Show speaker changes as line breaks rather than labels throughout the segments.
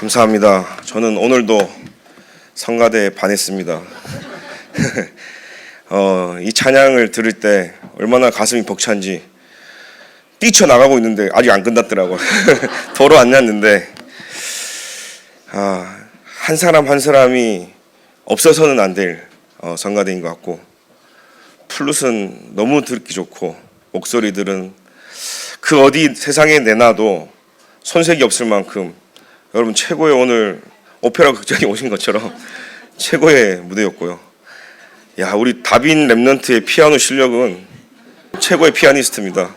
감사합니다. 저는 오늘도 성가대에 반했습니다. 이 찬양을 들을 때 얼마나 가슴이 벅찬지 뛰쳐나가고 있는데 아직 안 끝났더라고요. 도로 안 났는데 한 사람 한 사람이 없어서는 안 될 성가대인 것 같고, 플룻은 너무 듣기 좋고 목소리들은 그 어디 세상에 내놔도 손색이 없을 만큼 여러분 최고의, 오늘 오페라 극장에 오신 것처럼 최고의 무대였고요. 야, 우리 다빈 랩넌트의 피아노 실력은 최고의 피아니스트입니다.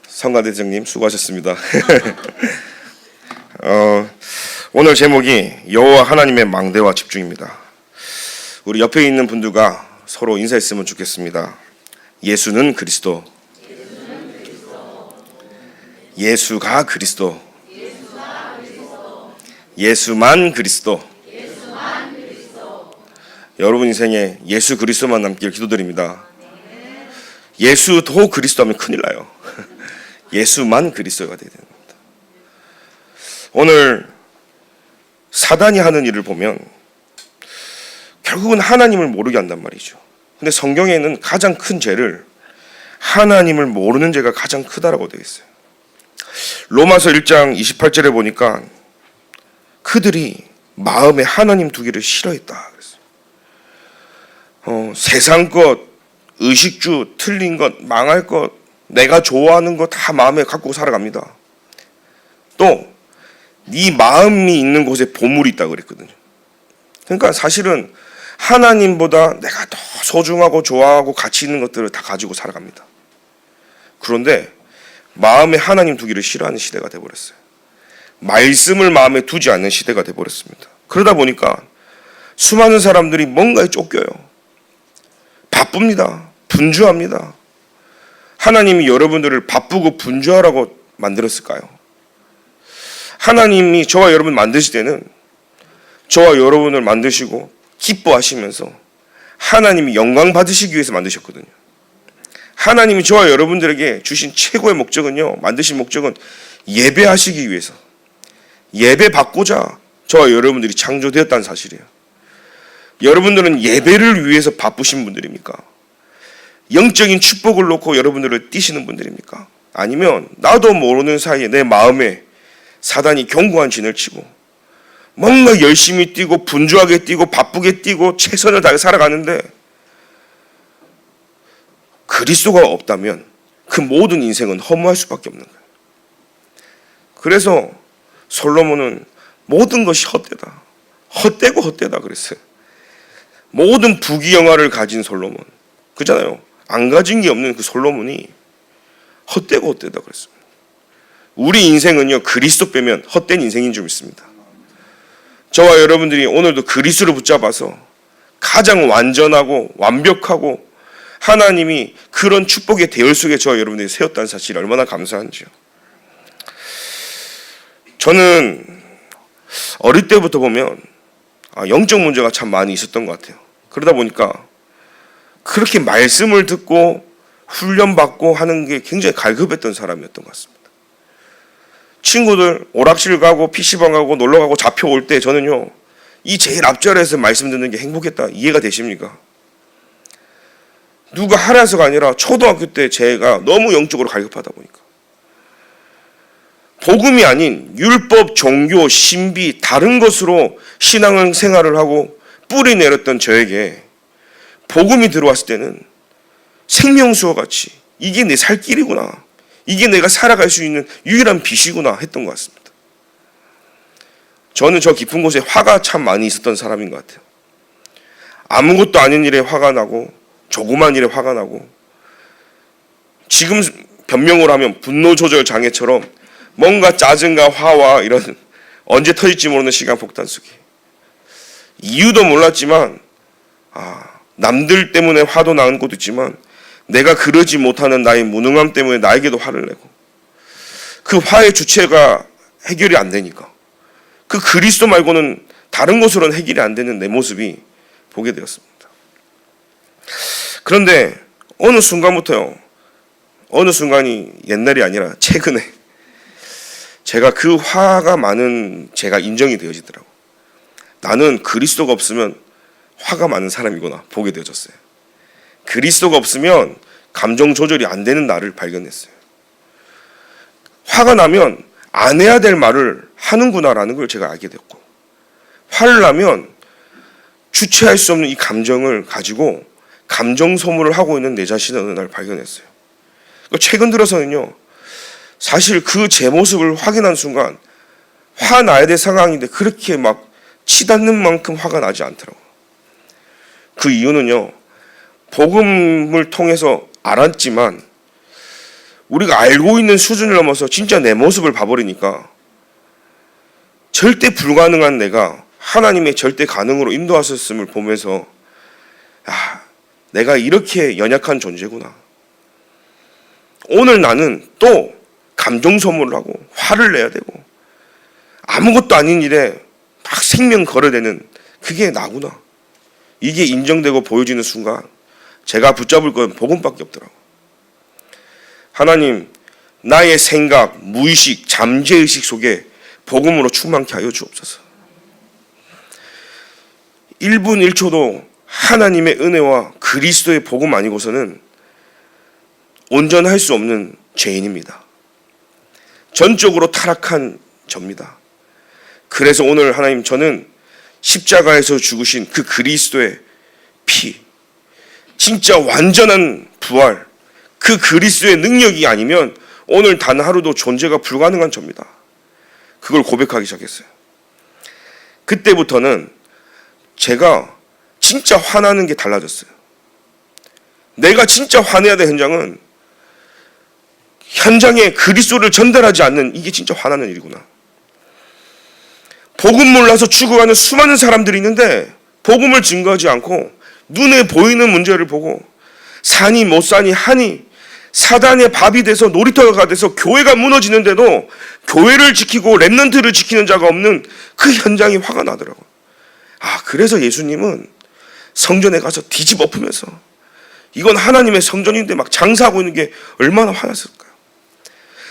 성가대장님 수고하셨습니다. 오늘 제목이 여호와 하나님의 망대와 집중입니다. 우리 옆에 있는 분들과 서로 인사했으면 좋겠습니다. 예수는 그리스도. 예수가 그리스도. 예수만 그리스도. 여러분 인생에 예수 그리스도만 남길 기도드립니다. 예수도 그리스도 하면 큰일 나요. 예수만 그리스도가 되어야 됩니다. 오늘 사단이 하는 일을 보면 결국은 하나님을 모르게 한단 말이죠. 근데 성경에는 가장 큰 죄를 하나님을 모르는 죄가 가장 크다라고 되어 있어요. 로마서 1장 28절에 보니까 그들이 마음에 하나님 두기를 싫어했다 그랬어요. 세상 것, 의식주, 틀린 것, 망할 것, 내가 좋아하는 것 다 마음에 갖고 살아갑니다. 또 네 마음이 있는 곳에 보물이 있다고 그랬거든요. 그러니까 사실은 하나님보다 내가 더 소중하고 좋아하고 가치 있는 것들을 다 가지고 살아갑니다. 그런데 마음에 하나님 두기를 싫어하는 시대가 돼버렸어요. 말씀을 마음에 두지 않는 시대가 돼버렸습니다. 그러다 보니까 수많은 사람들이 뭔가에 쫓겨요. 바쁩니다. 분주합니다. 하나님이 여러분들을 바쁘고 분주하라고 만들었을까요? 하나님이 저와 여러분 만드실 때는 저와 여러분을 만드시고 기뻐하시면서 하나님이 영광 받으시기 위해서 만드셨거든요. 하나님이 저와 여러분들에게 주신 최고의 목적은요, 만드신 목적은 예배하시기 위해서, 예배 받고자 저와 여러분들이 창조되었다는 사실이에요. 여러분들은 예배를 위해서 바쁘신 분들입니까? 영적인 축복을 놓고 여러분들을 뛰시는 분들입니까? 아니면 나도 모르는 사이에 내 마음에 사단이 견고한 진을 치고 뭔가 열심히 뛰고 분주하게 뛰고 바쁘게 뛰고 최선을 다해 살아가는데 그리스도가 없다면 그 모든 인생은 허무할 수밖에 없는 거예요. 그래서 솔로몬은 모든 것이 헛되다, 헛되고 헛되다 그랬어요. 모든 부귀영화를 가진 솔로몬, 그잖아요. 안 가진 게 없는 그 솔로몬이 헛되고 헛되다 그랬습니다. 우리 인생은요, 그리스도 빼면 헛된 인생인 줄 믿습니다. 저와 여러분들이 오늘도 그리스도를 붙잡아서 가장 완전하고 완벽하고 하나님이 그런 축복의 대열 속에 저와 여러분들이 세웠다는 사실이 얼마나 감사한지요. 저는 어릴 때부터 보면 영적 문제가 참 많이 있었던 것 같아요. 그러다 보니까 그렇게 말씀을 듣고 훈련받고 하는 게 굉장히 갈급했던 사람이었던 것 같습니다. 친구들 오락실 가고 PC방 가고 놀러 가고 잡혀 올 때 저는요, 이 제일 앞자리에서 말씀 듣는 게 행복했다. 이해가 되십니까? 누가 하라서가 아니라 초등학교 때 제가 너무 영적으로 갈급하다 보니까 복음이 아닌 율법, 종교, 신비 다른 것으로 신앙생활을 하고 뿌리 내렸던 저에게 복음이 들어왔을 때는 생명수와 같이 이게 내 살 길이구나, 이게 내가 살아갈 수 있는 유일한 빛이구나 했던 것 같습니다. 저는 저 깊은 곳에 화가 참 많이 있었던 사람인 것 같아요. 아무것도 아닌 일에 화가 나고 조그만 일에 화가 나고, 지금 변명을 하면 분노 조절 장애처럼 뭔가 짜증과 화와 이런 언제 터질지 모르는 시간 폭탄 속에 이유도 몰랐지만 남들 때문에 화도 나는 것도 있지만 내가 그러지 못하는 나의 무능함 때문에 나에게도 화를 내고, 그 화의 주체가 해결이 안 되니까 그 그리스도 말고는 다른 것으로는 해결이 안 되는 내 모습이 보게 되었습니다. 그런데 어느 순간부터요, 어느 순간이 옛날이 아니라 최근에 제가 그 화가 많은 제가 인정이 되어지더라고. 나는 그리스도가 없으면 화가 많은 사람이구나 보게 되어졌어요. 그리스도가 없으면 감정 조절이 안 되는 나를 발견했어요. 화가 나면 안 해야 될 말을 하는구나라는 걸 제가 알게 됐고, 화를 나면 주체할 수 없는 이 감정을 가지고 감정 소모를 하고 있는 내 자신을 어느 날 발견했어요. 최근 들어서는요, 사실 그 제 모습을 확인한 순간 화나야 될 상황인데 그렇게 막 치닫는 만큼 화가 나지 않더라고요. 그 이유는요, 복음을 통해서 알았지만 우리가 알고 있는 수준을 넘어서 진짜 내 모습을 봐버리니까 절대 불가능한 내가 하나님의 절대 가능으로 인도하셨음을 보면서, 내가 이렇게 연약한 존재구나. 오늘 나는 또 감정 소모를 하고 화를 내야 되고 아무것도 아닌 일에 막 생명 걸어대는 그게 나구나. 이게 인정되고 보여지는 순간 제가 붙잡을 건 복음밖에 없더라고. 하나님, 나의 생각, 무의식, 잠재의식 속에 복음으로 충만케 하여 주옵소서. 1분 1초도 하나님의 은혜와 그리스도의 복음 아니고서는 온전할 수 없는 죄인입니다. 전적으로 타락한 저입니다. 그래서 오늘 하나님, 저는 십자가에서 죽으신 그 그리스도의 피, 진짜 완전한 부활, 그 그리스도의 능력이 아니면 오늘 단 하루도 존재가 불가능한 저입니다. 그걸 고백하기 시작했어요. 그때부터는 제가 진짜 화나는 게 달라졌어요. 내가 진짜 화내야 될 현장에 그리스도를 전달하지 않는, 이게 진짜 화나는 일이구나. 복음 몰라서 죽어가는 수많은 사람들이 있는데 복음을 증거하지 않고 눈에 보이는 문제를 보고 사니 못 사니 하니 사단의 밥이 돼서 놀이터가 돼서 교회가 무너지는데도 교회를 지키고 렘넌트를 지키는 자가 없는 그 현장이 화가 나더라고요. 그래서 예수님은 성전에 가서 뒤집어 엎으면서 이건 하나님의 성전인데 막 장사하고 있는 게 얼마나 화났을까요?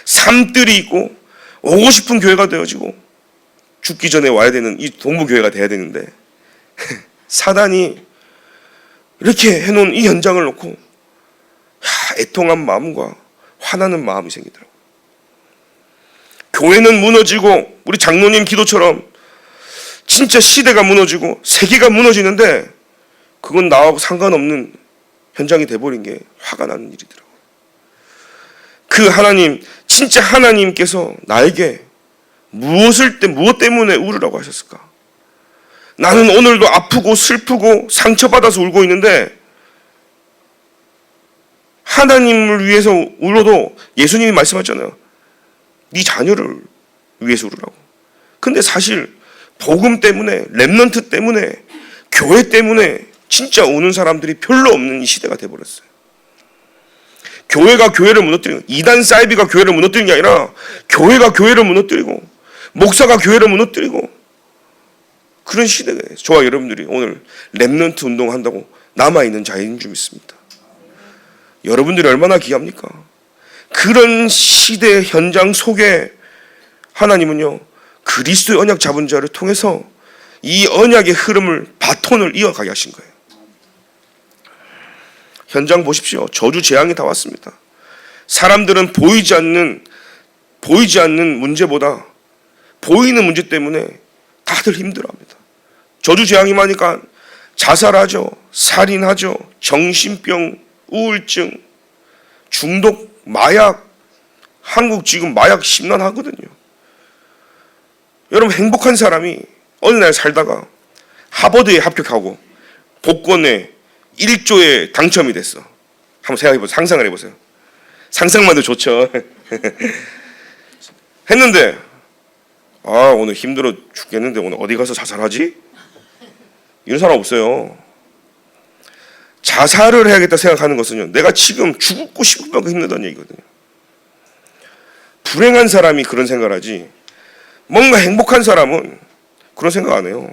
삶들이 있고 오고 싶은 교회가 되어지고 죽기 전에 와야 되는 이 동부교회가 돼야 되는데 사단이 이렇게 해놓은 이 현장을 놓고 애통한 마음과 화나는 마음이 생기더라고요. 교회는 무너지고 우리 장로님 기도처럼 진짜 시대가 무너지고 세계가 무너지는데 그건 나하고 상관없는 현장이 돼버린 게 화가 나는 일이더라고요. 그 하나님, 진짜 하나님께서 나에게 무엇 때문에 울으라고 하셨을까? 나는 오늘도 아프고 슬프고 상처받아서 울고 있는데 하나님을 위해서 울어도 예수님이 말씀하셨잖아요. 네 자녀를 위해서 울으라고. 근데 사실 복음 때문에, 렘넌트 때문에, 교회 때문에 진짜 우는 사람들이 별로 없는 이 시대가 돼버렸어요. 교회가 교회를 무너뜨리고, 이단 사이비가 교회를 무너뜨리는 게 아니라 교회가 교회를 무너뜨리고 목사가 교회를 무너뜨리고 그런 시대에 저와 여러분들이 오늘 렘넌트 운동한다고 남아있는 자인 줄 믿습니다. 여러분들이 얼마나 귀합니까? 그런 시대 현장 속에 하나님은요, 그리스도의 언약 잡은 자를 통해서 이 언약의 흐름을, 바톤을 이어가게 하신 거예요. 현장 보십시오. 저주 재앙이 다 왔습니다. 사람들은 보이지 않는 문제보다 보이는 문제 때문에 다들 힘들어합니다. 저주 재앙이 많으니까 자살하죠, 살인하죠, 정신병, 우울증, 중독, 마약. 한국 지금 마약 심란하거든요. 여러분, 행복한 사람이 어느 날 살다가 하버드에 합격하고 복권에 1조에 당첨이 됐어. 한번 생각해보세요. 상상을 해보세요. 상상만 해도 좋죠. 했는데 오늘 힘들어 죽겠는데 오늘 어디 가서 자살하지? 이런 사람 없어요. 자살을 해야겠다 생각하는 것은요, 내가 지금 죽고 싶을 만큼 힘들다는 얘기거든요. 불행한 사람이 그런 생각을 하지, 뭔가 행복한 사람은 그런 생각 안 해요.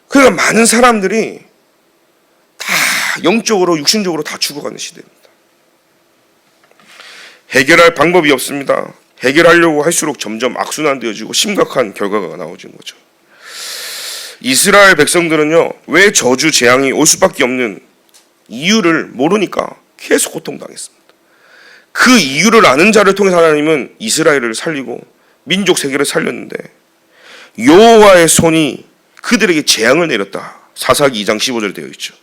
그러니까 많은 사람들이 다 영적으로 육신적으로 다 죽어가는 시대입니다. 해결할 방법이 없습니다. 해결하려고 할수록 점점 악순환되어지고 심각한 결과가 나오는 거죠. 이스라엘 백성들은요, 왜 저주 재앙이 올 수밖에 없는 이유를 모르니까 계속 고통당했습니다. 그 이유를 아는 자를 통해서 하나님은 이스라엘을 살리고 민족 세계를 살렸는데, 여호와의 손이 그들에게 재앙을 내렸다. 사사기 2장 15절에 되어 있죠.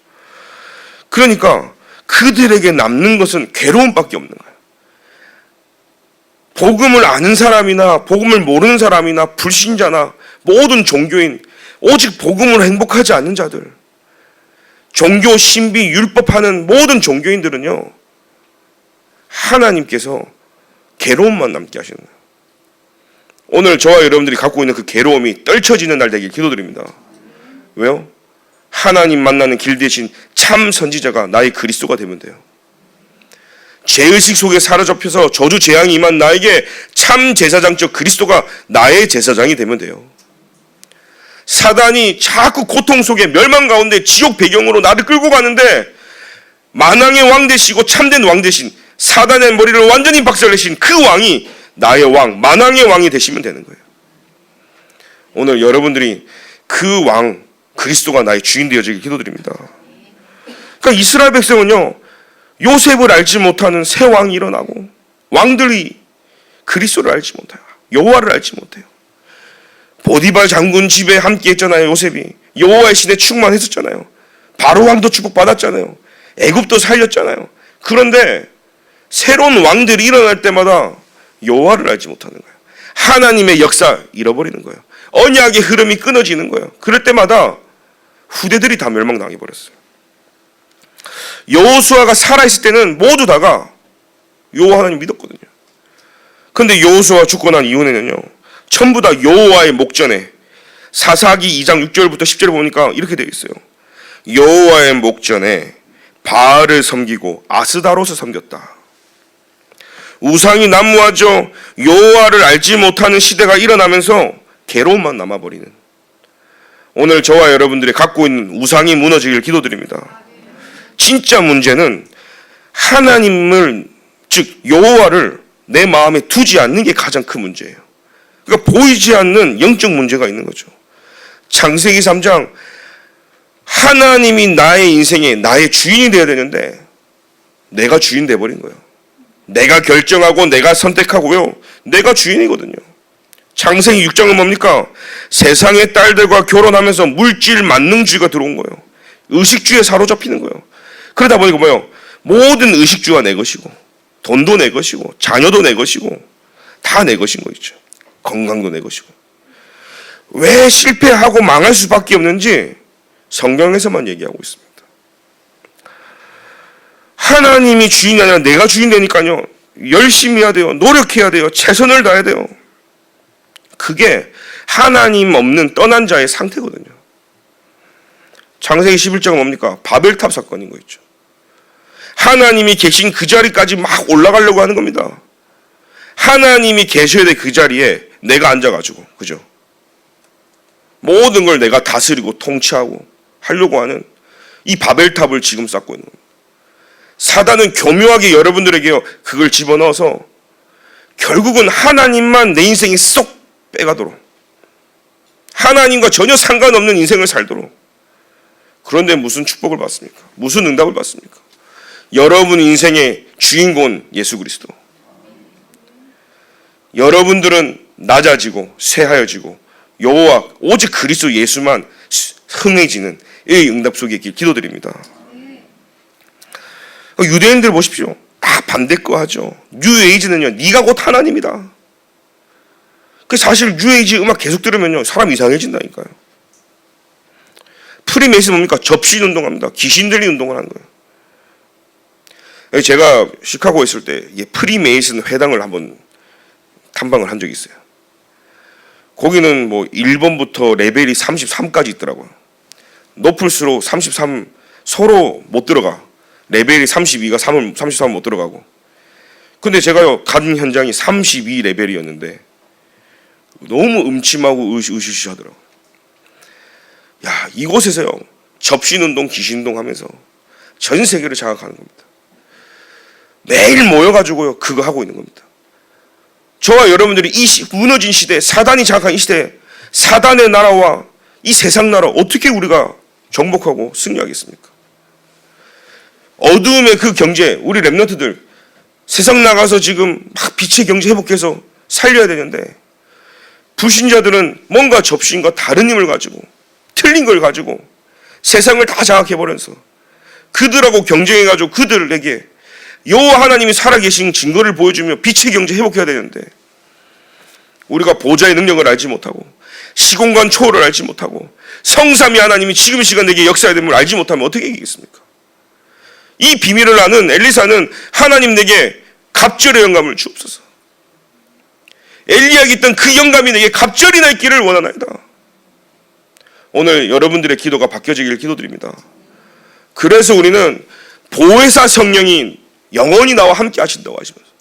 그러니까 그들에게 남는 것은 괴로움밖에 없는 거예요. 복음을 아는 사람이나 복음을 모르는 사람이나 불신자나 모든 종교인, 오직 복음으로 행복하지 않는 자들, 종교, 신비, 율법하는 모든 종교인들은요, 하나님께서 괴로움만 남게 하시는 거예요. 오늘 저와 여러분들이 갖고 있는 그 괴로움이 떨쳐지는 날 되길 기도드립니다. 왜요? 하나님 만나는 길 대신 참 선지자가 나의 그리스도가 되면 돼요. 죄의식 속에 사로잡혀서 저주 재앙이 임한 나에게 참 제사장적 그리스도가 나의 제사장이 되면 돼요. 사단이 자꾸 고통 속에 멸망 가운데 지옥 배경으로 나를 끌고 가는데, 만왕의 왕 되시고 참된 왕 되신, 사단의 머리를 완전히 박살내신 그 왕이 나의 왕, 만왕의 왕이 되시면 되는 거예요. 오늘 여러분들이 그 왕, 그리스도가 나의 주인 되어지길 기도드립니다. 그러니까 이스라엘 백성은요, 요셉을 알지 못하는 새 왕이 일어나고, 왕들이 그리스도를 알지 못해요. 여호와를 알지 못해요. 보디발 장군 집에 함께 했잖아요. 요셉이 여호와의 신에 충만했었잖아요. 바로 왕도 축복받았잖아요. 애굽도 살렸잖아요. 그런데 새로운 왕들이 일어날 때마다 여호와를 알지 못하는 거예요. 하나님의 역사 잃어버리는 거예요. 언약의 흐름이 끊어지는 거예요. 그럴 때마다 후대들이 다 멸망당해 버렸어요. 여호수아가 살아있을 때는 모두 다가 여호와 하나님 믿었거든요. 그런데 여호수아 죽고 난 이후에는요, 전부 다 여호와의 목전에, 사사기 2장 6절부터 10절을 보니까 이렇게 되어 있어요. 여호와의 목전에 바알을 섬기고 아스다롯을 섬겼다. 우상이 난무하죠. 여호와를 알지 못하는 시대가 일어나면서 괴로움만 남아버리는, 오늘 저와 여러분들이 갖고 있는 우상이 무너지길 기도드립니다. 진짜 문제는 하나님을, 즉 여호와를 내 마음에 두지 않는 게 가장 큰 문제예요. 그러니까 보이지 않는 영적 문제가 있는 거죠. 창세기 3장, 하나님이 나의 인생에 나의 주인이 되어야 되는데 내가 주인 돼버린 거예요. 내가 결정하고 내가 선택하고요, 내가 주인이거든요. 창세기 6장은 뭡니까? 세상의 딸들과 결혼하면서 물질 만능주의가 들어온 거예요. 의식주의에 사로잡히는 거예요. 그러다 보니까 뭐예요? 모든 의식주가 내 것이고, 돈도 내 것이고, 자녀도 내 것이고, 다 내 것인 거 있죠. 건강도 내 것이고. 왜 실패하고 망할 수밖에 없는지 성경에서만 얘기하고 있습니다. 하나님이 주인이 아니라 내가 주인 되니까요, 열심히 해야 돼요. 노력해야 돼요. 최선을 다해야 돼요. 그게 하나님 없는 떠난 자의 상태거든요. 창세기 11장은 뭡니까? 바벨탑 사건인 거 있죠. 하나님이 계신 그 자리까지 막 올라가려고 하는 겁니다. 하나님이 계셔야 될 그 자리에 내가 앉아가지고, 그죠? 모든 걸 내가 다스리고 통치하고 하려고 하는 이 바벨탑을 지금 쌓고 있는 겁니다. 사단은 교묘하게 여러분들에게요, 그걸 집어넣어서 결국은 하나님만 내 인생에 쏙 빼가도록, 하나님과 전혀 상관없는 인생을 살도록. 그런데 무슨 축복을 받습니까? 무슨 응답을 받습니까? 여러분 인생의 주인공은 예수 그리스도. 여러분들은 낮아지고 쇠하여지고 여호와 오직 그리스도 예수만 흥해지는 이 응답 속에 있길 기도드립니다. 유대인들 보십시오. 다 반대 거 하죠. 뉴에이지는요, 네가 곧 하나님이다. 사실 뉴에이지 음악 계속 들으면요, 사람 이상해진다니까요. 프리메이슨 뭡니까? 접신 운동합니다. 귀신 들린 운동을 하는 거예요. 제가 시카고에 있을 때 프리메이슨 회당을 한번 탐방을 한 적이 있어요. 거기는 뭐 1번부터 레벨이 33까지 있더라고요. 높을수록 33 서로 못 들어가. 레벨이 32가 33 못 들어가고. 근데 제가 간 현장이 32 레벨이었는데 너무 음침하고 으시으시 하더라고요. 야, 이곳에서요, 접신운동, 귀신운동 하면서 전 세계를 장악하는 겁니다. 매일 모여가지고요 그거 하고 있는 겁니다. 저와 여러분들이 무너진 시대, 사단이 장악한 이 시대에 사단의 나라와 이 세상 나라 어떻게 우리가 정복하고 승리하겠습니까? 어두움의 그 경제, 우리 랩런트들 세상 나가서 지금 막 빛의 경제 회복해서 살려야 되는데 불신자들은 뭔가 접신과 다른 힘을 가지고 틀린 걸 가지고 세상을 다 장악해버려서 그들하고 경쟁해가지고 그들에게 여호와 하나님이 살아계신 증거를 보여주며 빛의 경제 회복해야 되는데 우리가 보좌의 능력을 알지 못하고 시공간 초월을 알지 못하고 성삼위 하나님이 지금 이 시간 내게 역사해야 됨을 알지 못하면 어떻게 이기겠습니까? 이 비밀을 아는 엘리사는 하나님 내게 갑절의 영감을 주옵소서. 엘리야에게 있던 그 영감이 내게 갑절이 나 있기를 원하나이다. 오늘 여러분들의 기도가 바뀌어지기를 기도드립니다. 그래서 우리는 보혜사 성령이 영원히 나와 함께 하신다고 하시면서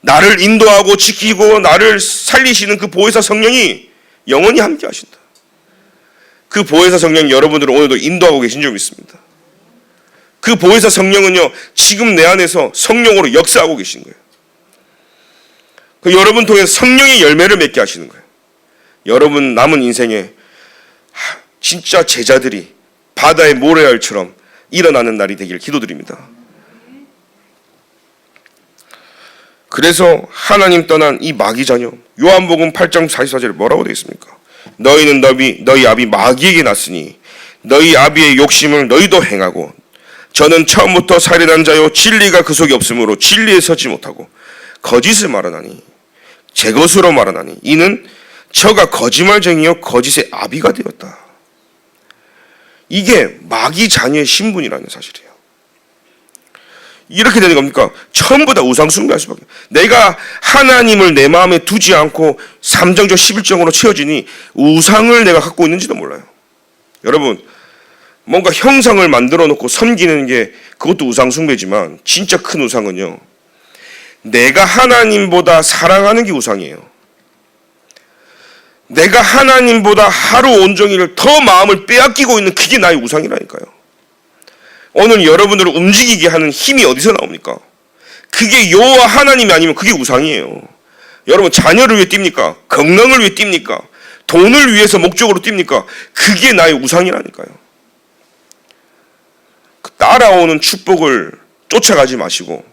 나를 인도하고 지키고 나를 살리시는 그 보혜사 성령이 영원히 함께 하신다. 그 보혜사 성령이 여러분들을 오늘도 인도하고 계신 줄 믿습니다. 그 보혜사 성령은요 지금 내 안에서 성령으로 역사하고 계신 거예요. 그 여러분 통해서 성령의 열매를 맺게 하시는 거예요. 여러분 남은 인생에 진짜 제자들이 바다의 모래알처럼 일어나는 날이 되기를 기도드립니다. 그래서 하나님 떠난 이 마귀 자녀, 요한복음 8장 44절에 뭐라고 되어 있습니까? 너희는 너희 아비 마귀에게 났으니 너희 아비의 욕심을 너희도 행하고 저는 처음부터 살인한 자요 진리가 그 속에 없으므로 진리에 서지 못하고 거짓을 말하나니 제 것으로 말하나니 이는 저가 거짓말쟁이요 거짓의 아비가 되었다. 이게 마귀 자녀의 신분이라는 사실이에요. 이렇게 되는 겁니까? 전부 다 우상 숭배할 수밖에. 내가 하나님을 내 마음에 두지 않고 3정절 11정으로 채워지니 우상을 내가 갖고 있는지도 몰라요. 여러분 뭔가 형상을 만들어 놓고 섬기는 게 그것도 우상 숭배지만 진짜 큰 우상은요 내가 하나님보다 사랑하는 게 우상이에요. 내가 하나님보다 하루 온종일 더 마음을 빼앗기고 있는 그게 나의 우상이라니까요. 오늘 여러분들을 움직이게 하는 힘이 어디서 나옵니까? 그게 여호와 하나님이 아니면 그게 우상이에요. 여러분 자녀를 위해 뜁니까? 건강을 위해 뜁니까? 돈을 위해서 목적으로 뜁니까? 그게 나의 우상이라니까요. 따라오는 축복을 쫓아가지 마시고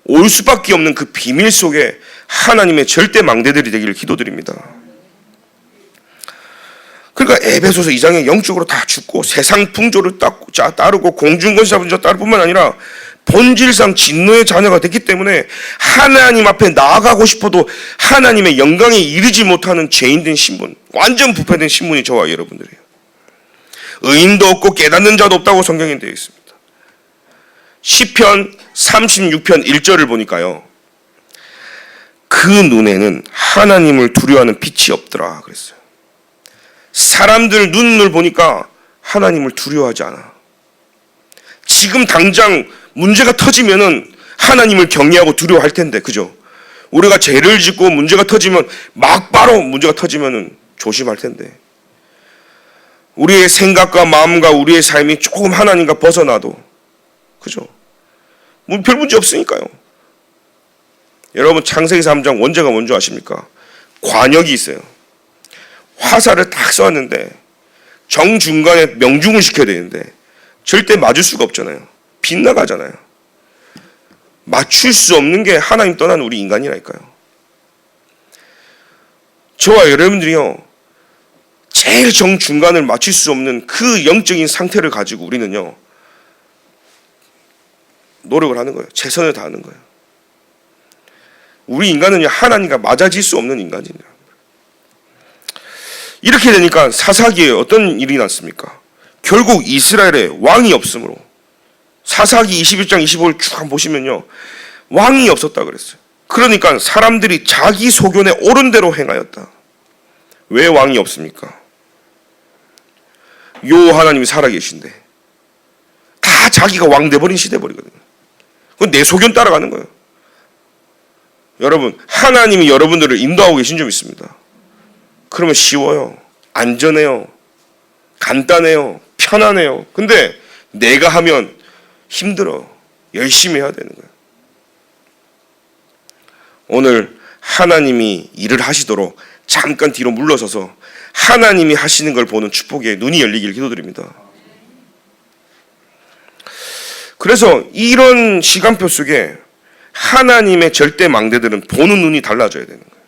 올 수밖에 없는 그 비밀 속에 하나님의 절대 망대들이 되기를 기도드립니다. 그러니까 에베소서 2장에 영적으로 다 죽고 세상 풍조를 따르고 공중권세 분자 따를 뿐만 아니라 본질상 진노의 자녀가 됐기 때문에 하나님 앞에 나아가고 싶어도 하나님의 영광에 이르지 못하는 죄인된 신분, 완전 부패된 신분이 저와 여러분들이에요. 의인도 없고 깨닫는 자도 없다고 성경에 되어 있습니다. 시편 36편 1절을 보니까요. 그 눈에는 하나님을 두려워하는 빛이 없더라 그랬어요. 사람들 눈을 보니까 하나님을 두려워하지 않아. 지금 당장 문제가 터지면은 하나님을 경외하고 두려워할 텐데, 그죠? 우리가 죄를 짓고 문제가 터지면 막바로 문제가 터지면은 조심할 텐데. 우리의 생각과 마음과 우리의 삶이 조금 하나님과 벗어나도, 그죠? 별 문제 없으니까요. 여러분 창세기 3장 원죄가 뭔지 아십니까? 관역이 있어요. 화살을 딱 쏘았는데 정중간에 명중을 시켜야 되는데 절대 맞을 수가 없잖아요. 빗나가잖아요. 맞출 수 없는 게 하나님 떠난 우리 인간이라니까요. 저와 여러분들이요 제일 정중간을 맞출 수 없는 그 영적인 상태를 가지고 우리는요 노력을 하는 거예요. 최선을 다하는 거예요. 우리 인간은요 하나님과 맞아질 수 없는 인간입니다. 이렇게 되니까 사사기에 어떤 일이 났습니까? 결국 이스라엘에 왕이 없으므로 사사기 21장 25를 쭉 한번 보시면요 왕이 없었다 그랬어요. 그러니까 사람들이 자기 소견에 옳은 대로 행하였다. 왜 왕이 없습니까? 여호와 하나님이 살아계신데 다 자기가 왕 돼버린 시대버리거든요. 그건 내 소견 따라가는 거예요. 여러분 하나님이 여러분들을 인도하고 계신 줄 믿습니다. 그러면 쉬워요. 안전해요. 간단해요. 편안해요. 근데 내가 하면 힘들어. 열심히 해야 되는 거예요. 오늘 하나님이 일을 하시도록 잠깐 뒤로 물러서서 하나님이 하시는 걸 보는 축복에 눈이 열리길 기도드립니다. 그래서 이런 시간표 속에 하나님의 절대 망대들은 보는 눈이 달라져야 되는 거예요.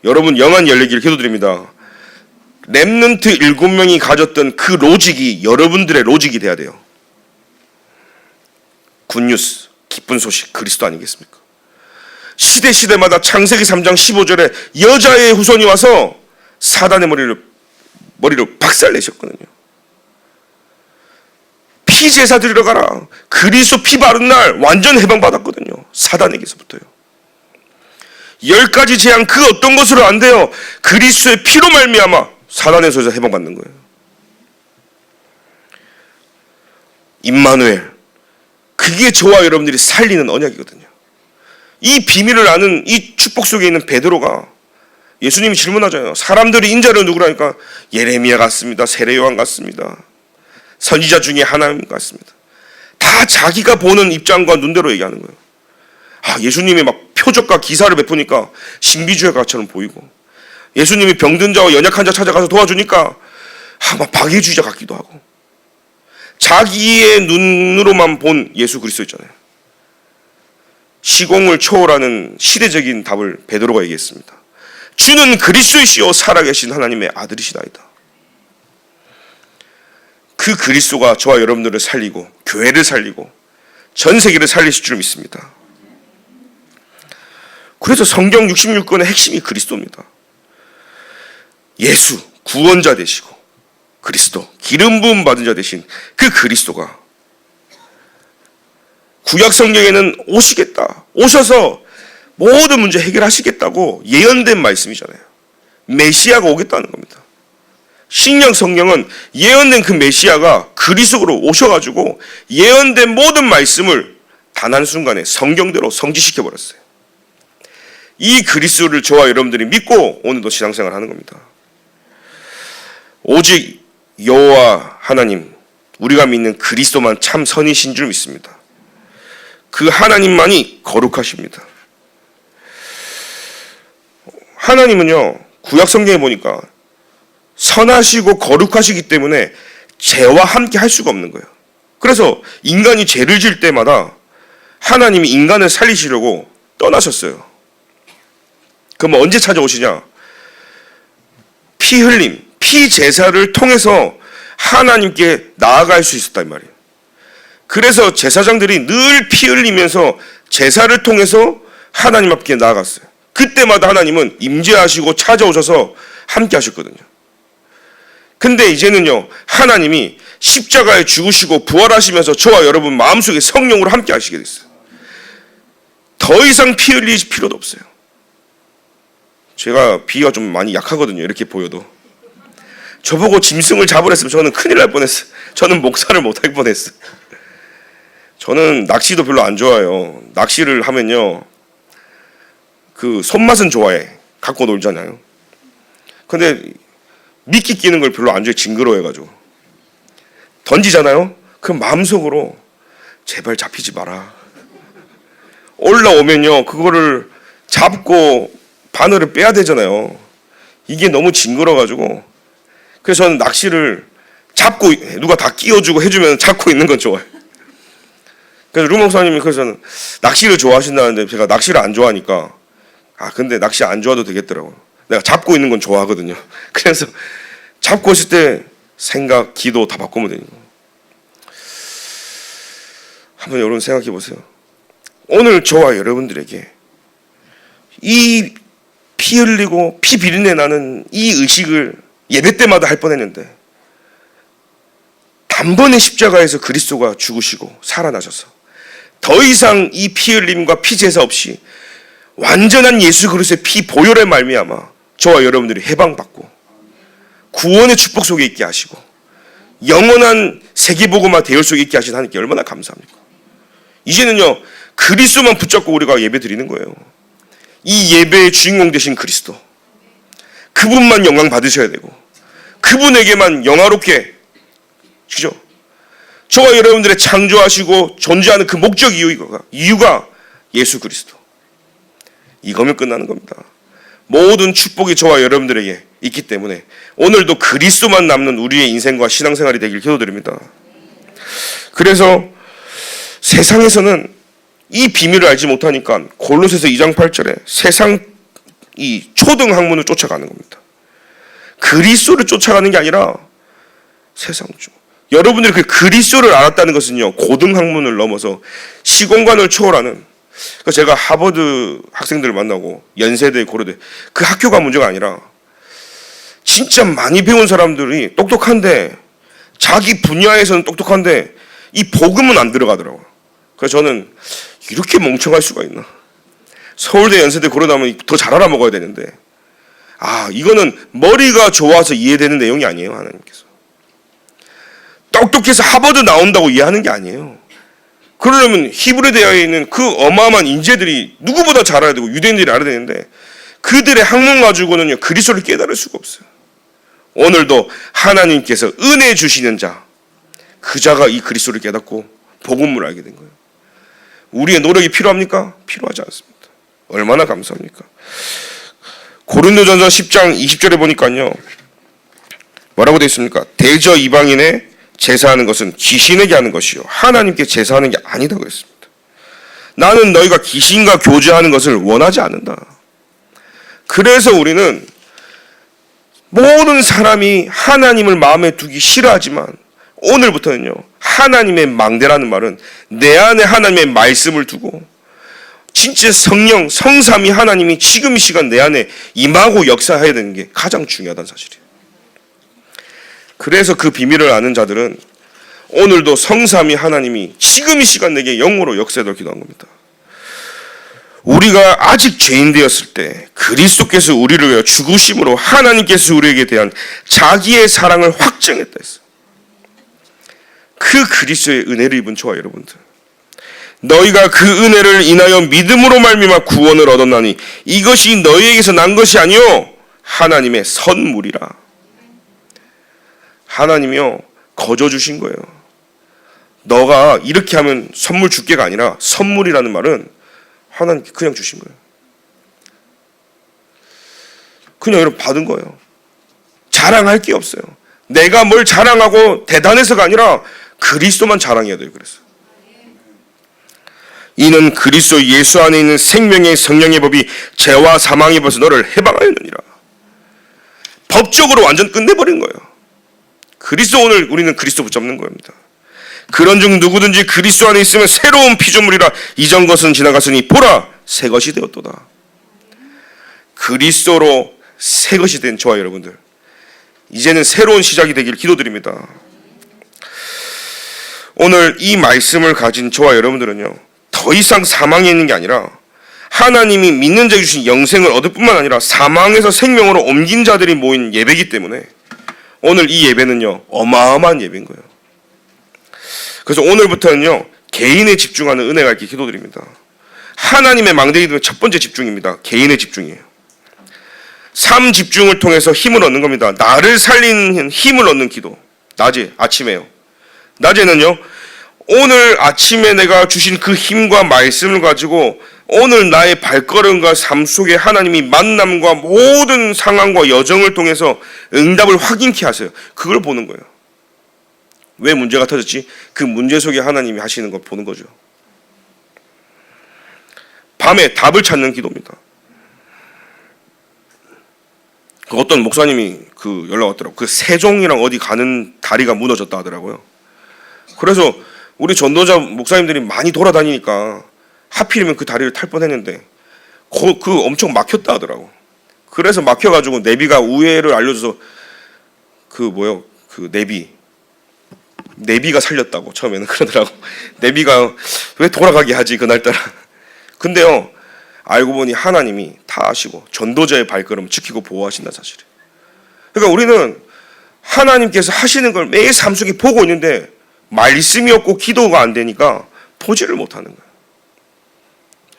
여러분 영안 열리길 기도드립니다. 렘넌트 7명이 가졌던 그 로직이 여러분들의 로직이 돼야 돼요. 굿뉴스, 기쁜 소식, 그리스도 아니겠습니까? 시대마다 창세기 3장 15절에 여자의 후손이 와서 사단의 머리를 박살내셨거든요. 피제사 드리러 가라. 그리스도 피 바른 날 완전 해방받았거든요. 사단에게서부터요. 10가지 재앙 그 어떤 것으로 안 돼요. 그리스도의 피로 말미암아 사단에서 해방받는 거예요. 임마누엘, 그게 저와 여러분들이 살리는 언약이거든요. 이 비밀을 아는 이 축복 속에 있는 베드로가 예수님이 질문하잖아요. 사람들이 인자를 누구라니까 예레미야 같습니다. 세례 요한 같습니다. 선지자 중에 하나님 같습니다. 다 자기가 보는 입장과 눈대로 얘기하는 거예요. 예수님이 막 표적과 기사를 베푸니까 신비주의가처럼 보이고, 예수님이 병든 자와 연약한 자 찾아가서 도와주니까 막 박해주의자 같기도 하고, 자기의 눈으로만 본 예수 그리스도 있잖아요. 시공을 초월하는 시대적인 답을 베드로가 얘기했습니다. 주는 그리스도이시오 살아계신 하나님의 아들이시나이다. 그 그리스도가 저와 여러분들을 살리고 교회를 살리고 전 세계를 살리실 줄 믿습니다. 그래서 성경 66권의 핵심이 그리스도입니다. 예수, 구원자 되시고 그리스도, 기름 부음 받은 자 되신 그 그리스도가 구약 성경에는 오시겠다, 오셔서 모든 문제 해결하시겠다고 예언된 말씀이잖아요. 메시아가 오겠다는 겁니다. 신약 성경은 예언된 그 메시아가 그리스도로 오셔가지고 예언된 모든 말씀을 단 한순간에 성경대로 성취시켜 버렸어요. 이 그리스도를 저와 여러분들이 믿고 오늘도 신앙생활을 하는 겁니다. 오직 여호와 하나님, 우리가 믿는 그리스도만 참 선이신 줄 믿습니다. 그 하나님만이 거룩하십니다. 하나님은요, 구약 성경에 보니까 선하시고 거룩하시기 때문에 죄와 함께 할 수가 없는 거예요. 그래서 인간이 죄를 지을 때마다 하나님이 인간을 살리시려고 떠나셨어요. 그럼 언제 찾아오시냐? 피 흘림, 피 제사를 통해서 하나님께 나아갈 수 있었단 말이에요. 그래서 제사장들이 늘 피 흘리면서 제사를 통해서 하나님 앞에 나아갔어요. 그때마다 하나님은 임재하시고 찾아오셔서 함께 하셨거든요. 근데 이제는요, 하나님이 십자가에 죽으시고 부활하시면서 저와 여러분 마음속에 성령으로 함께 하시게 됐어요. 더 이상 피 흘릴 필요도 없어요. 제가 비가 좀 많이 약하거든요. 이렇게 보여도. 저보고 짐승을 잡으랬으면 저는 큰일 날 뻔했어요. 저는 목사를 못할 뻔했어요. 저는 낚시도 별로 안 좋아해요. 낚시를 하면요, 그 손맛은 좋아해. 갖고 놀잖아요. 근데 미끼 끼는 걸 별로 안 좋아해. 징그러워해가지고. 던지잖아요. 그럼 마음속으로 제발 잡히지 마라. 올라오면요, 그거를 잡고 바늘을 빼야 되잖아요. 이게 너무 징그러워가지고. 그래서 저는 낚시를 잡고, 누가 다 끼워주고 해주면 잡고 있는 건 좋아요. 그래서 루 목사님이 그래서 낚시를 좋아하신다는데 제가 낚시를 안 좋아하니까, 근데 낚시 안 좋아도 되겠더라고요. 내가 잡고 있는 건 좋아하거든요. 그래서 잡고 있을 때 생각, 기도 다 바꾸면 되는 거예요. 한번 여러분 생각해 보세요. 오늘 저와 여러분들에게 이 피 흘리고 피 비린내 나는 이 의식을 예배 때마다 할 뻔했는데, 단번에 십자가에서 그리스도가 죽으시고 살아나셔서 더 이상 이 피 흘림과 피 제사 없이 완전한 예수 그리스도의 피 보혈의 말미암아 저와 여러분들이 해방받고 구원의 축복 속에 있게 하시고 영원한 세계복음화 대열 속에 있게 하신 하나님께 얼마나 감사합니까? 이제는요, 그리스도만 붙잡고 우리가 예배 드리는 거예요. 이 예배의 주인공 되신 그리스도, 그분만 영광 받으셔야 되고 그분에게만 영화롭게, 그죠? 저와 여러분들의 창조하시고 존재하는 그 목적 이유가 예수 그리스도. 이거면 끝나는 겁니다. 모든 축복이 저와 여러분들에게 있기 때문에 오늘도 그리스도만 남는 우리의 인생과 신앙생활이 되길 기도드립니다. 그래서 세상에서는 이 비밀을 알지 못하니까 골로새서 2장 8절에 세상 이 초등 학문을 쫓아가는 겁니다. 그리스도를 쫓아가는 게 아니라 세상 쪽. 여러분들이 그 그리스도를 알았다는 것은요, 고등 학문을 넘어서 시공간을 초월하는. 그러니까 제가 하버드 학생들을 만나고 연세대, 고려대 그 학교가 문제가 아니라 진짜 많이 배운 사람들이 똑똑한데 자기 분야에서는 똑똑한데 이 복음은 안 들어가더라고요. 그래서 저는 이렇게 멍청할 수가 있나? 서울대, 연세대, 고려대 하면 더 잘 알아먹어야 되는데 이거는 머리가 좋아서 이해되는 내용이 아니에요. 하나님께서 똑똑해서 하버드 나온다고 이해하는 게 아니에요. 그러려면 히브리 대학에 있는 그 어마어마한 인재들이 누구보다 잘 알아야 되고 유대인들이 알아야 되는데 그들의 학문 가지고는요 그리스도를 깨달을 수가 없어요. 오늘도 하나님께서 은혜 주시는 자, 그 자가 이 그리스도를 깨닫고 복음을 알게 된 거예요. 우리의 노력이 필요합니까? 필요하지 않습니다. 얼마나 감사합니까? 고린도전서 10장 20절에 보니까요 뭐라고 되어 있습니까? 대저 이방인의 제사하는 것은 귀신에게 하는 것이요 하나님께 제사하는 게 아니다고 했습니다. 나는 너희가 귀신과 교제하는 것을 원하지 않는다. 그래서 우리는 모든 사람이 하나님을 마음에 두기 싫어하지만 오늘부터는요 하나님의 망대라는 말은 내 안에 하나님의 말씀을 두고 진짜 성령, 성삼위 하나님이 지금 이 시간 내 안에 임하고 역사해야 되는 게 가장 중요하다는 사실이에요. 그래서 그 비밀을 아는 자들은 오늘도 성삼위 하나님이 지금 이 시간 내게 영으로 역사하도록 기도한 겁니다. 우리가 아직 죄인 되었을 때 그리스도께서 우리를 위하여 죽으심으로 하나님께서 우리에게 대한 자기의 사랑을 확정했다 했어요. 그 그리스도의 은혜를 입은 저와 여러분들, 너희가 그 은혜를 인하여 믿음으로 말미암아 구원을 얻었나니 이것이 너희에게서 난 것이 아니요 하나님의 선물이라. 하나님이요 거저 주신 거예요. 너가 이렇게 하면 선물 줄게가 아니라 선물이라는 말은 하나님께 그냥 주신 거예요. 그냥 여러분 받은 거예요. 자랑할 게 없어요. 내가 뭘 자랑하고 대단해서가 아니라 그리스도만 자랑해야 돼요. 그래서 이는 그리스도 예수 안에 있는 생명의 성령의 법이 죄와 사망의 법에서 너를 해방하였느니라. 법적으로 완전 끝내버린 거예요. 그리스도, 오늘 우리는 그리스도 붙잡는 겁니다. 그런즉 누구든지 그리스도 안에 있으면 새로운 피조물이라 이전 것은 지나갔으니 보라 새 것이 되었도다. 그리스도로 새 것이 된 저와 여러분들, 이제는 새로운 시작이 되길 기도드립니다. 오늘 이 말씀을 가진 저와 여러분들은요 더 이상 사망에 있는 게 아니라 하나님이 믿는 자에게 주신 영생을 얻을 뿐만 아니라 사망에서 생명으로 옮긴 자들이 모인 예배이기 때문에 오늘 이 예배는요 어마어마한 예배인 거예요. 그래서 오늘부터는요 개인에 집중하는 은혜가 있게 기도드립니다. 하나님의 망대이기 때문에 첫 번째 집중입니다. 개인의 집중이에요. 삶 집중을 통해서 힘을 얻는 겁니다. 나를 살리는 힘을 얻는 기도. 낮에, 아침에요. 낮에는요 오늘 아침에 내가 주신 그 힘과 말씀을 가지고 오늘 나의 발걸음과 삶 속에 하나님이 만남과 모든 상황과 여정을 통해서 응답을 확인케 하세요. 그걸 보는 거예요. 왜 문제가 터졌지? 그 문제 속에 하나님이 하시는 걸 보는 거죠. 밤에 답을 찾는 기도입니다. 어떤 목사님이 연락 왔더라고요. 그 세종이랑 어디 가는 다리가 무너졌다 하더라고요. 그래서 우리 전도자 목사님들이 많이 돌아다니니까 하필이면 그 다리를 탈 뻔했는데 그 엄청 막혔다 하더라고. 그래서 막혀가지고 내비가 우회를 알려줘서 그 내비가 살렸다고 처음에는 그러더라고. 내비가 왜 돌아가게 하지 그날따라. 근데요 알고 보니 하나님이 다 아시고 전도자의 발걸음을 지키고 보호하신다 사실이에요. 그러니까 우리는 하나님께서 하시는 걸 매일 삶 속에 보고 있는데 말씀이 없고 기도가 안 되니까 보지를 못하는 거예요.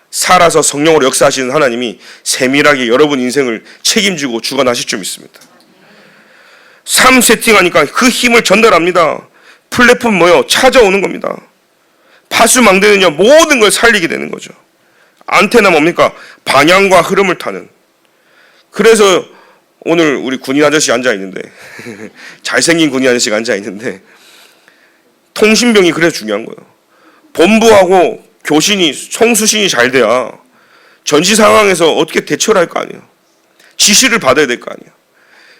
살아서 성령으로 역사하시는 하나님이 세밀하게 여러분 인생을 책임지고 주관하실 줄 믿습니다. 삶 세팅하니까 그 힘을 전달합니다. 플랫폼 찾아오는 겁니다. 파수망대는요 모든 걸 살리게 되는 거죠. 안테나 뭡니까? 방향과 흐름을 타는. 그래서 오늘 우리 군인 아저씨 앉아 있는데 잘생긴 군인 아저씨가 앉아 있는데 통신병이 그래서 중요한 거예요. 본부하고 교신이 송수신이 잘 돼야 전시 상황에서 어떻게 대처를 할 거 아니에요. 지시를 받아야 될 거 아니에요.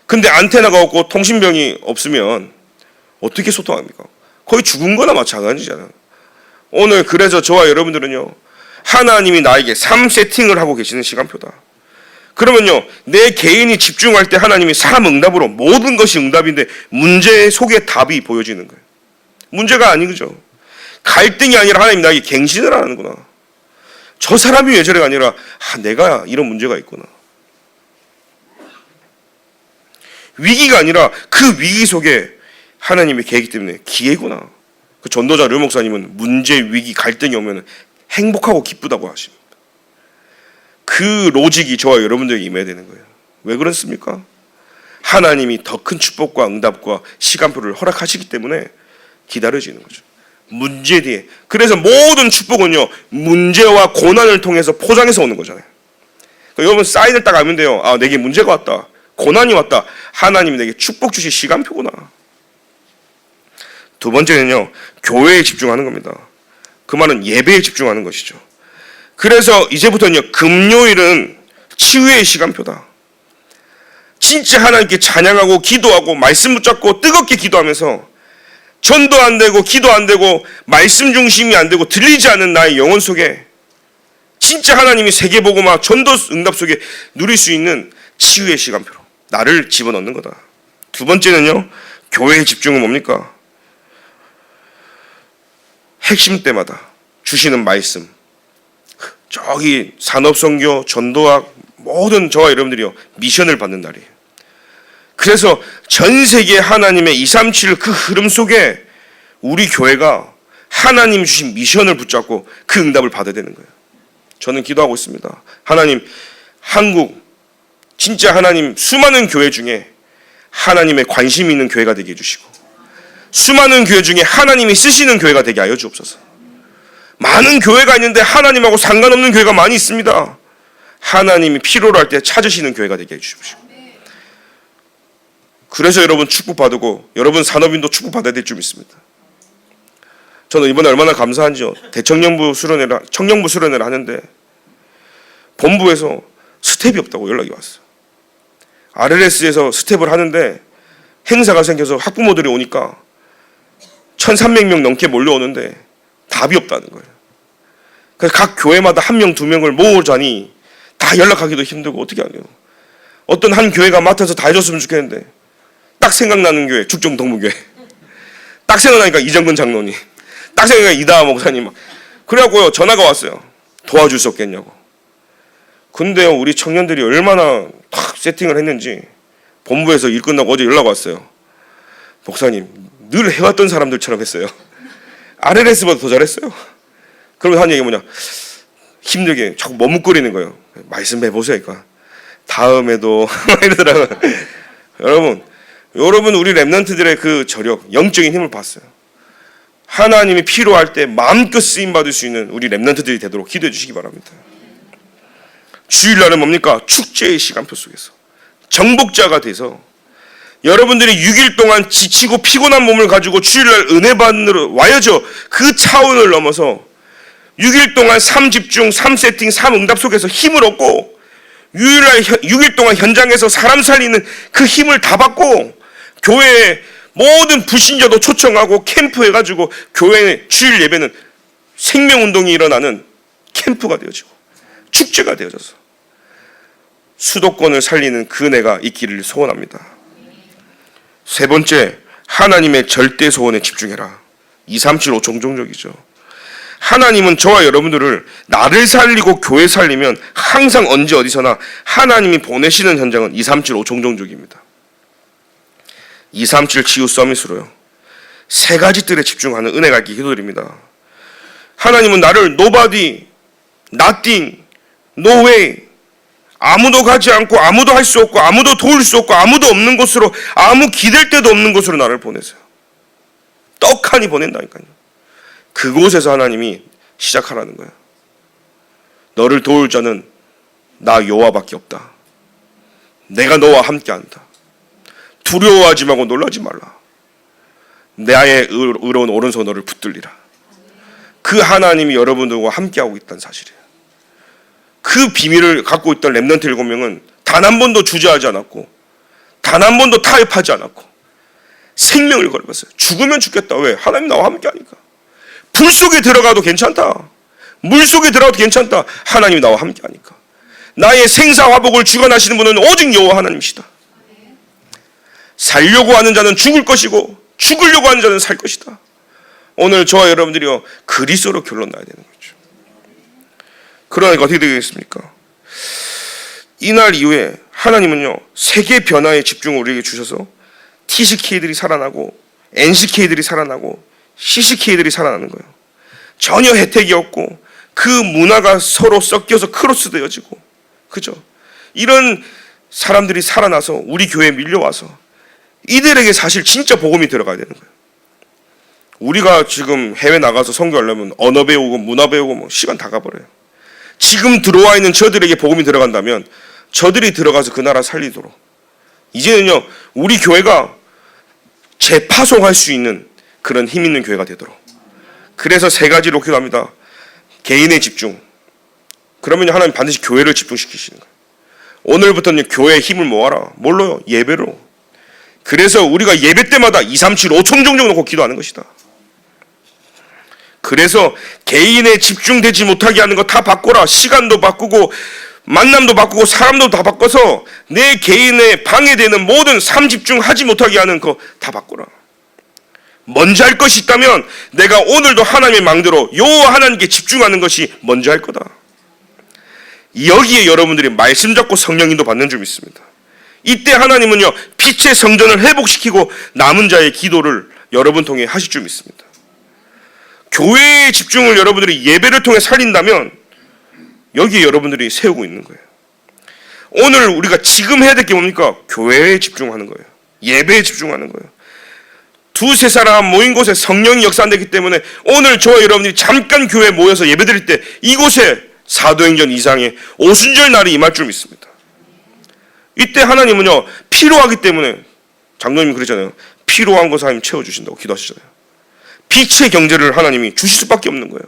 근데 안테나가 없고 통신병이 없으면 어떻게 소통합니까? 거의 죽은 거나 마찬가지잖아요. 오늘 그래서 저와 여러분들은요, 하나님이 나에게 3세팅을 하고 계시는 시간표다. 그러면요, 내 개인이 집중할 때 하나님이 3응답으로 모든 것이 응답인데 문제 속에 답이 보여지는 거예요. 문제가 아니죠. 갈등이 아니라 하나님이 나에게 갱신을 하는구나. 저 사람이 왜 저래가 아니라 내가 이런 문제가 있구나. 위기가 아니라 그 위기 속에 하나님의 계획이 때문에 기회구나. 그 전도자 류 목사님은 문제, 위기, 갈등이 오면 행복하고 기쁘다고 하십니다. 그 로직이 저와 여러분들에게 임해야 되는 거예요. 왜 그렇습니까? 하나님이 더 큰 축복과 응답과 시간표를 허락하시기 때문에 기다려지는 거죠. 문제 뒤에. 그래서 모든 축복은요, 문제와 고난을 통해서 포장해서 오는 거잖아요. 그러니까 여러분 사인을 딱 하면 돼요. 아, 내게 문제가 왔다. 고난이 왔다. 하나님이 내게 축복 주실 시간표구나. 두 번째는요, 교회에 집중하는 겁니다. 그 말은 예배에 집중하는 것이죠. 그래서 이제부터는요, 금요일은 치유의 시간표다. 진짜 하나님께 찬양하고 기도하고 말씀 붙잡고 뜨겁게 기도하면서 전도 안 되고 기도 안 되고 말씀 중심이 안 되고 들리지 않는 나의 영혼 속에 진짜 하나님이 세계복음화 전도 응답 속에 누릴 수 있는 치유의 시간표로 나를 집어넣는 거다. 두 번째는요, 교회의 집중은 뭡니까? 핵심 때마다 주시는 말씀, 저기 산업선교, 전도학 모든 저와 여러분들이요, 미션을 받는 날이에요. 그래서 전 세계 하나님의 237 그 흐름 속에 우리 교회가 하나님 주신 미션을 붙잡고 그 응답을 받아야 되는 거예요. 저는 기도하고 있습니다. 하나님, 한국 진짜 하나님 수많은 교회 중에 하나님의 관심이 있는 교회가 되게 해주시고 수많은 교회 중에 하나님이 쓰시는 교회가 되게 하여 주옵소서. 많은 교회가 있는데 하나님하고 상관없는 교회가 많이 있습니다. 하나님이 필요로 할 때 찾으시는 교회가 되게 해주십시오. 그래서 여러분 축복받고 여러분 산업인도 축복받아야 될 줄 믿습니다. 저는 이번에 얼마나 감사한지요. 대청년부 수련회를 하는데 본부에서 스텝이 없다고 연락이 왔어요. RLS에서 스텝을 하는데 행사가 생겨서 학부모들이 오니까 1,300명 넘게 몰려오는데 답이 없다는 거예요. 그래서 각 교회마다 1명, 2명을 모으자니 다 연락하기도 힘들고 어떻게 하네요. 어떤 한 교회가 맡아서 다 해줬으면 좋겠는데 딱 생각나는 교회, 죽정동무교회. 딱 생각나니까 이정근 장로님. 딱 생각나니까 이다하 목사님. 그래갖고요, 전화가 왔어요. 도와줄 수 없겠냐고. 근데요, 우리 청년들이 얼마나 탁 세팅을 했는지 본부에서 일 끝나고 어제 연락 왔어요. 목사님, 늘 해왔던 사람들처럼 했어요. RLS보다 더 잘했어요. 그러면 한 얘기 뭐냐, 힘들게 자꾸 머뭇거리는 거예요. 말씀 해보세요. 그러니까 다음에도 이러더라고요. 여러분 우리 랩런트들의 그 저력, 영적인 힘을 봤어요. 하나님이 필요할 때 마음껏 쓰임받을 수 있는 우리 랩런트들이 되도록 기도해 주시기 바랍니다. 주일날은 뭡니까? 축제의 시간표 속에서 정복자가 돼서 여러분들이 6일 동안 지치고 피곤한 몸을 가지고 주일날 은혜 받으러 와야죠. 그 차원을 넘어서 6일 동안 3집중, 3세팅, 3응답 속에서 힘을 얻고 6일 동안 현장에서 사람 살리는 그 힘을 다 받고 교회에 모든 불신자도 초청하고 캠프 해가지고 교회의 주일 예배는 생명운동이 일어나는 캠프가 되어지고 축제가 되어져서 수도권을 살리는 그 은혜가 있기를 소원합니다. 세 번째, 하나님의 절대 소원에 집중해라. 237호 종종적이죠. 하나님은 저와 여러분들을 나를 살리고 교회 살리면 항상 언제 어디서나 하나님이 보내시는 현장은 237호 종종적입니다. 237 치유 서밋으로요, 세 가지 뜰에 집중하는 은혜가 있게 기도드립니다. 하나님은 나를 nobody, nothing, no way, 아무도 가지 않고 아무도 할 수 없고 아무도 도울 수 없고 아무도 없는 곳으로, 아무 기댈 데도 없는 곳으로 나를 보내세요. 떡하니 보낸다니까요. 그곳에서 하나님이 시작하라는 거예요. 너를 도울 자는 나 여호와밖에 없다. 내가 너와 함께한다. 두려워하지 말고 놀라지 말라. 나의 의로운 오른손 너를 붙들리라. 그 하나님이 여러분들과 함께하고 있다는 사실이에요. 그 비밀을 갖고 있던 렘넌트 7명은 단 한 번도 주저하지 않았고 단 한 번도 타협하지 않았고 생명을 걸었어요. 죽으면 죽겠다. 왜? 하나님 나와 함께하니까. 불 속에 들어가도 괜찮다. 물 속에 들어가도 괜찮다. 하나님이 나와 함께하니까. 나의 생사화복을 주관하시는 분은 오직 여호와 하나님이시다. 살려고 하는 자는 죽을 것이고 죽으려고 하는 자는 살 것이다. 오늘 저와 여러분들이요 그리스도로 결론 나야 되는 거죠. 그러니까 어떻게 되겠습니까? 이날 이후에 하나님은요 세계 변화의 집중을 우리에게 주셔서 TCK들이 살아나고 NCK들이 살아나고 CCK들이 살아나는 거예요. 전혀 혜택이 없고 그 문화가 서로 섞여서 크로스되어지고, 그죠? 이런 사람들이 살아나서 우리 교회에 밀려와서 이들에게 사실 진짜 복음이 들어가야 되는 거예요. 우리가 지금 해외 나가서 선교하려면 언어 배우고 문화 배우고 뭐 시간 다 가버려요. 지금 들어와 있는 저들에게 복음이 들어간다면 저들이 들어가서 그 나라 살리도록, 이제는요 우리 교회가 재파송할 수 있는 그런 힘 있는 교회가 되도록. 그래서 3가지로 기도합니다. 개인의 집중. 그러면 하나님 반드시 교회를 집중시키시는 거예요. 오늘부터는 교회의 힘을 모아라. 뭘로요? 예배로. 그래서 우리가 예배 때마다 2, 3, 7, 5총 정도 놓고 기도하는 것이다. 그래서 개인에 집중되지 못하게 하는 거 다 바꿔라. 시간도 바꾸고 만남도 바꾸고 사람도 다 바꿔서 내 개인에 방해되는 모든 삶 집중하지 못하게 하는 거 다 바꿔라. 먼저 할 것이 있다면 내가 오늘도 하나님의 망대로 여호와 하나님께 집중하는 것이 먼저 할 거다. 여기에 여러분들이 말씀 잡고 성령인도 받는 줄 믿습니다. 이때 하나님은요 빛의 성전을 회복시키고 남은 자의 기도를 여러분 통해 하실 줄 믿습니다. 교회의 집중을 여러분들이 예배를 통해 살린다면 여기에 여러분들이 세우고 있는 거예요. 오늘 우리가 지금 해야 될 게 뭡니까? 교회에 집중하는 거예요. 예배에 집중하는 거예요. 2-3 사람 모인 곳에 성령이 역사되기 때문에 오늘 저와 여러분들이 잠깐 교회에 모여서 예배드릴 때 이곳에 사도행전 이상의 오순절 날이 임할 줄 믿습니다. 이때 하나님은요 필요하기 때문에, 장로님이 그랬잖아요. 필요한 것을 하나님 채워주신다고 기도하시잖아요. 빛의 경제를 하나님이 주실 수밖에 없는 거예요.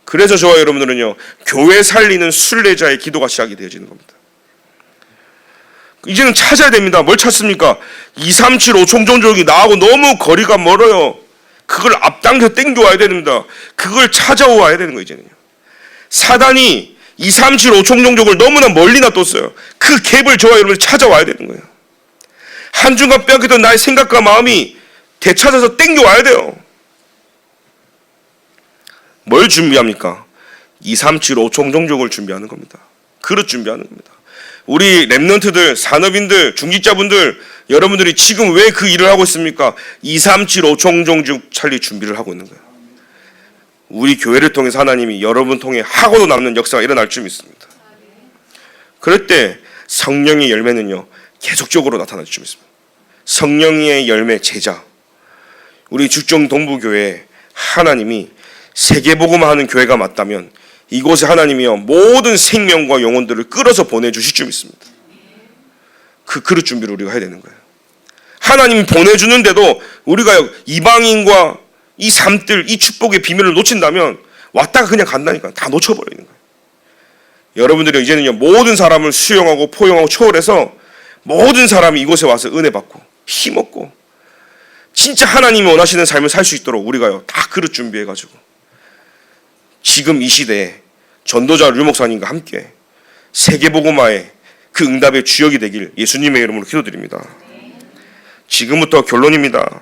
그래서 저와 여러분들은요 교회 살리는 순례자의 기도가 시작이 되어지는 겁니다. 이제는 찾아야 됩니다. 뭘 찾습니까? 2, 3, 7, 5총 종족이 나하고 너무 거리가 멀어요. 그걸 앞당겨 땡겨와야 됩니다. 그걸 찾아와야 되는 거예요. 이제는요 사단이 2, 3, 7, 5총 종족을 너무나 멀리 놔뒀어요. 그 갭을 저와 여러분이 찾아와야 되는 거예요. 한중간 빼앗겼던 나의 생각과 마음이 되찾아서 땡겨와야 돼요. 뭘 준비합니까? 2, 3, 7, 5총 종족을 준비하는 겁니다. 그릇 준비하는 겁니다. 우리 렘넌트들, 산업인들, 중직자분들, 여러분들이 지금 왜 그 일을 하고 있습니까? 2, 3, 7, 5총 종족 살릴 준비를 하고 있는 거예요. 우리 교회를 통해서 하나님이 여러분 통해 하고도 남는 역사가 일어날 줄 믿습니다. 그럴 때 성령의 열매는요 계속적으로 나타날 줄 믿습니다. 성령의 열매 제자, 우리 죽정 동부교회 하나님이 세계복음화 하는 교회가 맞다면 이곳에 하나님이요 모든 생명과 영혼들을 끌어서 보내주실 줄 믿습니다. 그 그릇 준비를 우리가 해야 되는 거예요. 하나님이 보내주는데도 우리가 이방인과 이 삶들, 이 축복의 비밀을 놓친다면 왔다가 그냥 간다니까 다 놓쳐버리는 거예요. 여러분들이 이제는요 모든 사람을 수용하고 포용하고 초월해서 모든 사람이 이곳에 와서 은혜 받고 힘없고 진짜 하나님이 원하시는 삶을 살 수 있도록 우리가요 다 그릇 준비해가지고 지금 이 시대에 전도자 류 목사님과 함께 세계복음화의 그 응답의 주역이 되길 예수님의 이름으로 기도드립니다. 지금부터 결론입니다.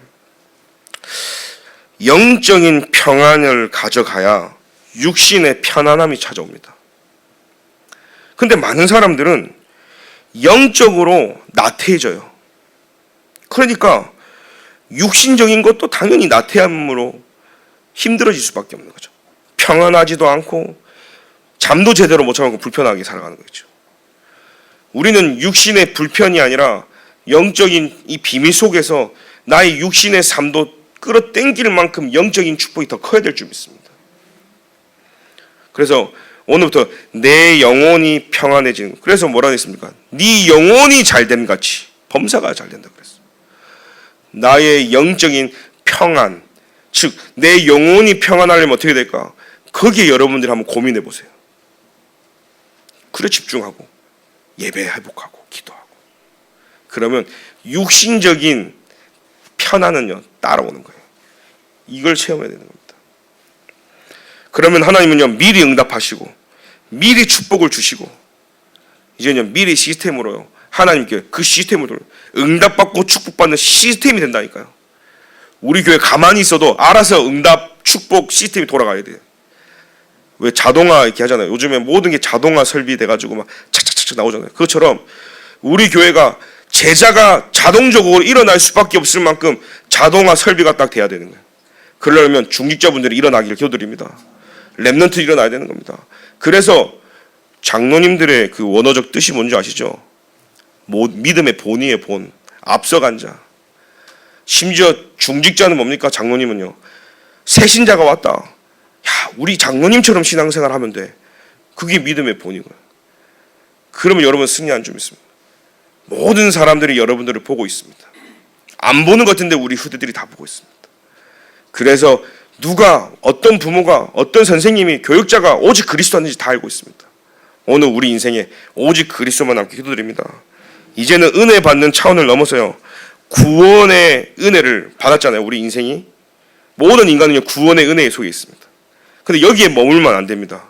영적인 평안을 가져가야 육신의 편안함이 찾아옵니다. 근데 많은 사람들은 영적으로 나태해져요. 그러니까 육신적인 것도 당연히 나태함으로 힘들어질 수밖에 없는 거죠. 평안하지도 않고 잠도 제대로 못 자고 불편하게 살아가는 거죠. 우리는 육신의 불편이 아니라 영적인 이 비밀 속에서 나의 육신의 삶도 끌어당길 만큼 영적인 축복이 더 커야 될 줄 믿습니다. 그래서 오늘부터 내 영혼이 평안해지는. 그래서 뭐라 했습니까? 네 영혼이 잘됨 같이 범사가 잘 된다 그랬어. 나의 영적인 평안, 즉 내 영혼이 평안하려면 어떻게 될까? 거기에 여러분들이 한번 고민해 보세요. 그래 집중하고 예배 회복하고 기도하고 그러면 육신적인 편안은요 따라오는 거예요. 이걸 체험해야 되는 겁니다. 그러면 하나님은요 미리 응답하시고 미리 축복을 주시고 이제는요 미리 시스템으로요 하나님께 그 시스템으로 응답받고 축복받는 시스템이 된다니까요. 우리 교회 가만히 있어도 알아서 응답 축복 시스템이 돌아가야 돼요. 왜 자동화 이렇게 하잖아요. 요즘에 모든 게 자동화 설비돼가지고 막 착착착착 나오잖아요. 그것처럼 우리 교회가 제자가 자동적으로 일어날 수밖에 없을 만큼 자동화 설비가 딱 돼야 되는 거예요. 그러려면 중직자분들이 일어나기를 기도드립니다. 렘넌트 일어나야 되는 겁니다. 그래서 장로님들의 그 원어적 뜻이 뭔지 아시죠? 믿음의 본이에요. 본. 앞서간 자. 심지어 중직자는 뭡니까? 장로님은요. 새신자가 왔다. 야, 우리 장로님처럼 신앙생활 하면 돼. 그게 믿음의 본이고요. 그러면 여러분 승리 안 좀 있습니다. 모든 사람들이 여러분들을 보고 있습니다. 안 보는 것 같은데 우리 후대들이 다 보고 있습니다. 그래서 누가 어떤 부모가 어떤 선생님이 교육자가 오직 그리스도 하는지 다 알고 있습니다. 오늘 우리 인생에 오직 그리스도만 남게 기도드립니다. 이제는 은혜 받는 차원을 넘어서요 구원의 은혜를 받았잖아요. 우리 인생이 모든 인간은요 구원의 은혜에 속해 있습니다. 근데 여기에 머물면 안 됩니다.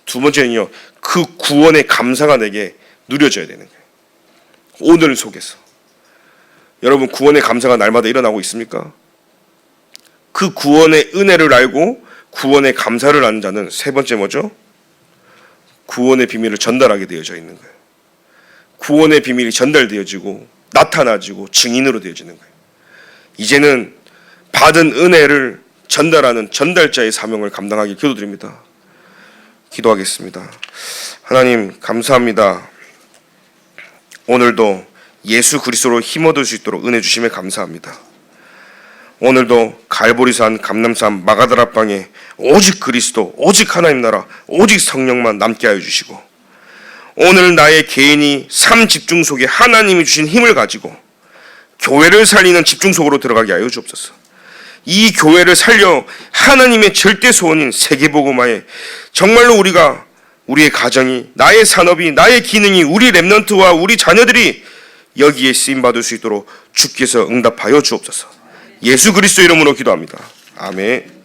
두 번째는요 그 구원의 감사가 내게 누려져야 되는 거예요. 오늘 속에서 여러분 구원의 감사가 날마다 일어나고 있습니까? 그 구원의 은혜를 알고 구원의 감사를 하는 자는 세 번째 뭐죠? 구원의 비밀을 전달하게 되어져 있는 거예요. 구원의 비밀이 전달되어지고 나타나지고 증인으로 되어지는 거예요. 이제는 받은 은혜를 전달하는 전달자의 사명을 감당하길 기도드립니다. 기도하겠습니다. 하나님 감사합니다. 오늘도 예수 그리스도로 힘 얻을 수 있도록 은혜 주심에 감사합니다. 오늘도 갈보리산, 감람산, 마가다락방에 오직 그리스도, 오직 하나님 나라, 오직 성령만 남게 하여 주시고 오늘 나의 개인이 삶 집중 속에 하나님이 주신 힘을 가지고 교회를 살리는 집중 속으로 들어가게 하여 주옵소서. 이 교회를 살려 하나님의 절대 소원인 세계복음화에 정말로 우리가 우리의 가정이 나의 산업이 나의 기능이 우리 렘넌트와 우리 자녀들이 여기에 쓰임받을 수 있도록 주께서 응답하여 주옵소서. 예수 그리스도 이름으로 기도합니다. 아멘.